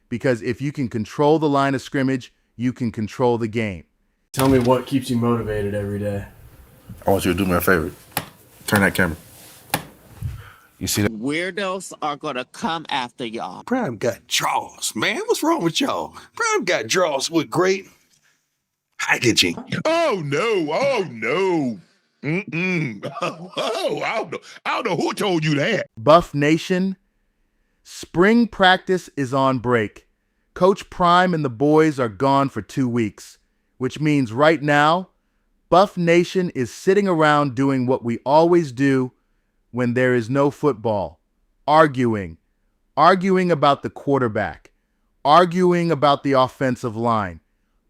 because if you can control the line of scrimmage, you can control the game. Tell me what keeps you motivated every day. I want you to do me a favor. Turn that camera. You see that? Weirdos are gonna come after y'all. Prime got draws, man. What's wrong with y'all? Prime got draws with great packaging. Oh no. I don't know who told you that. Buff Nation, spring practice is on break. Coach Prime and the boys are gone for 2 weeks, which means right now, Buff Nation is sitting around doing what we always do when there is no football, arguing about the quarterback, arguing about the offensive line,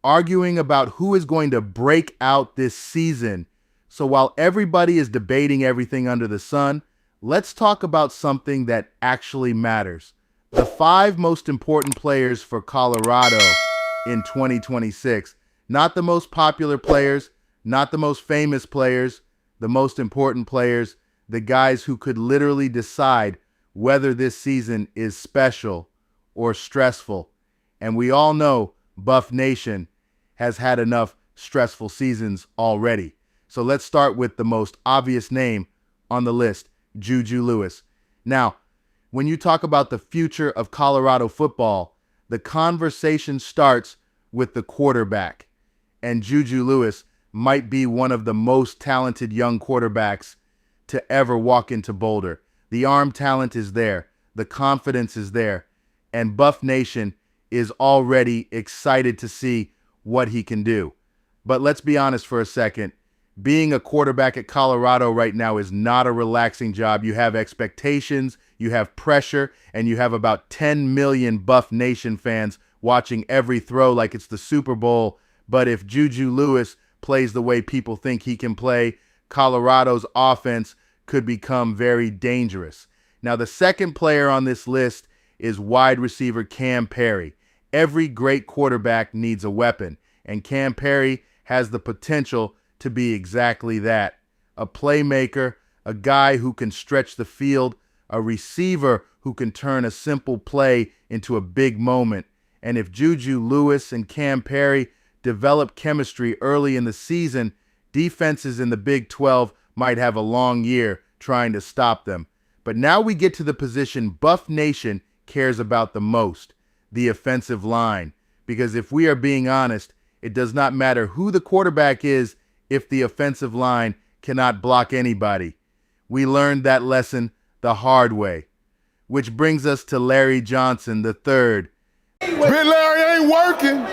arguing about who is going to break out this season. So while everybody is debating everything under the sun, let's talk about something that actually matters. The 5 most important players for Colorado in 2026. Not the most popular players, not the most famous players, the most important players, the guys who could literally decide whether this season is special or stressful. And we all know Buff Nation has had enough stressful seasons already. So let's start with the most obvious name on the list, Juju Lewis. Now, when you talk about the future of Colorado football, the conversation starts with the quarterback. And Juju Lewis might be one of the most talented young quarterbacks to ever walk into Boulder. The arm talent is there. The confidence is there. And Buff Nation is already excited to see what he can do. But let's be honest for a second. Being a quarterback at Colorado right now is not a relaxing job. You have expectations, you have pressure, and you have about 10 million Buff Nation fans watching every throw like it's the Super Bowl. But if Juju Lewis plays the way people think he can play, Colorado's offense could become very dangerous. Now, the second player on this list is wide receiver Kam Perry. Every great quarterback needs a weapon, and Kam Perry has the potential to be exactly that. A playmaker, a guy who can stretch the field, a receiver who can turn a simple play into a big moment. And if Juju Lewis and Kam Perry develop chemistry early in the season, defenses in the Big 12 might have a long year trying to stop them. But now we get to the position Buff Nation cares about the most, the offensive line. Because if we are being honest, it does not matter who the quarterback is if the offensive line cannot block anybody. We learned that lesson the hard way. Which brings us to Larry Johnson III. Big Larry ain't working.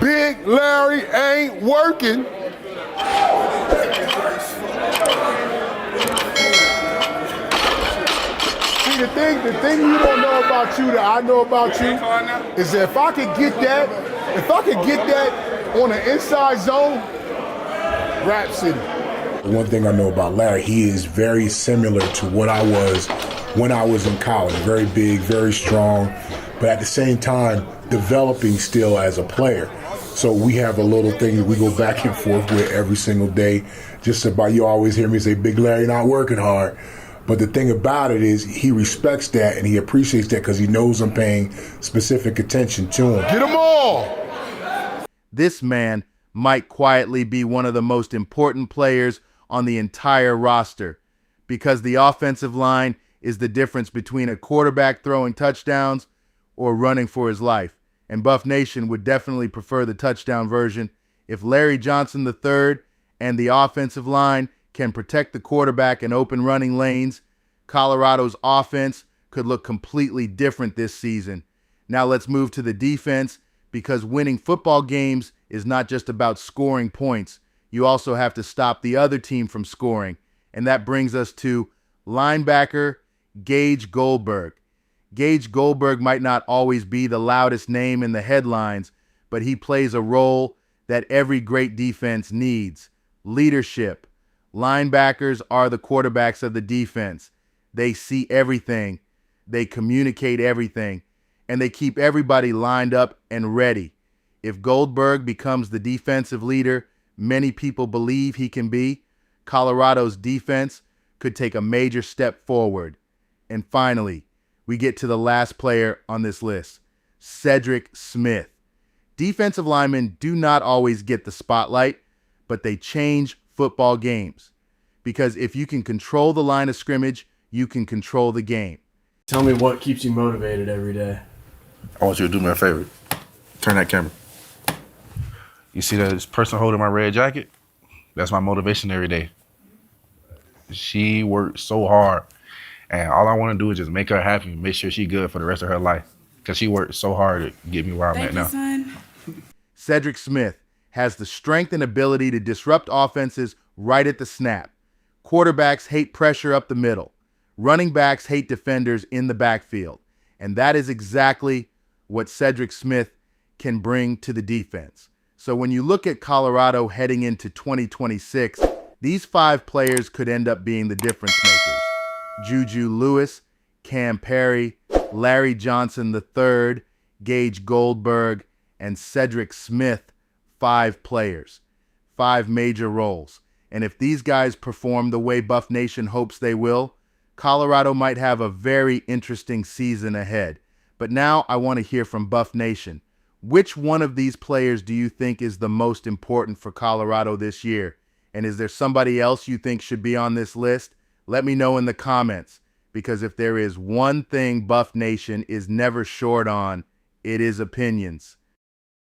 Big Larry ain't working. See, the thing you don't know about you that I know about you is that if I could get that on the inside zone, Rap City. One thing I know about Larry, he is very similar to what I was when I was in college. Very big, very strong, but at the same time, developing still as a player. So we have a little thing that we go back and forth with every single day. Just about, you always hear me say, Big Larry not working hard. But the thing about it is he respects that and he appreciates that because he knows I'm paying specific attention to him. Get them all! This man might quietly be one of the most important players on the entire roster because the offensive line is the difference between a quarterback throwing touchdowns or running for his life. And Buff Nation would definitely prefer the touchdown version. If Larry Johnson III and the offensive line can protect the quarterback and open running lanes, Colorado's offense could look completely different this season. Now let's move to the defense, because winning football games is not just about scoring points. You also have to stop the other team from scoring. And that brings us to linebacker Gage Goldberg. Gage Goldberg might not always be the loudest name in the headlines, but he plays a role that every great defense needs: leadership. Linebackers are the quarterbacks of the defense. They see everything, they communicate everything, and they keep everybody lined up and ready. If Goldberg becomes the defensive leader many people believe he can be, Colorado's defense could take a major step forward. And finally, we get to the last player on this list, Cedric Smith. Defensive linemen do not always get the spotlight, but they change football games. Because if you can control the line of scrimmage, you can control the game. Tell me what keeps you motivated every day. I want you to do me a favor. Turn that camera. You see this person holding my red jacket? That's my motivation every day. She worked so hard, and all I want to do is just make her happy, make sure she's good for the rest of her life, because she worked so hard to get me where I'm at now. Son. Cedric Smith has the strength and ability to disrupt offenses right at the snap. Quarterbacks hate pressure up the middle. Running backs hate defenders in the backfield. And that is exactly what Cedric Smith can bring to the defense. So when you look at Colorado heading into 2026, these 5 players could end up being the difference makers. Juju Lewis, Kam Perry, Larry Johnson III, Gage Goldberg, and Cedric Smith, 5 players, 5 major roles. And if these guys perform the way Buff Nation hopes they will, Colorado might have a very interesting season ahead. But now I want to hear from Buff Nation. Which one of these players do you think is the most important for Colorado this year? And is there somebody else you think should be on this list? Let me know in the comments, because if there is one thing Buff Nation is never short on, it is opinions.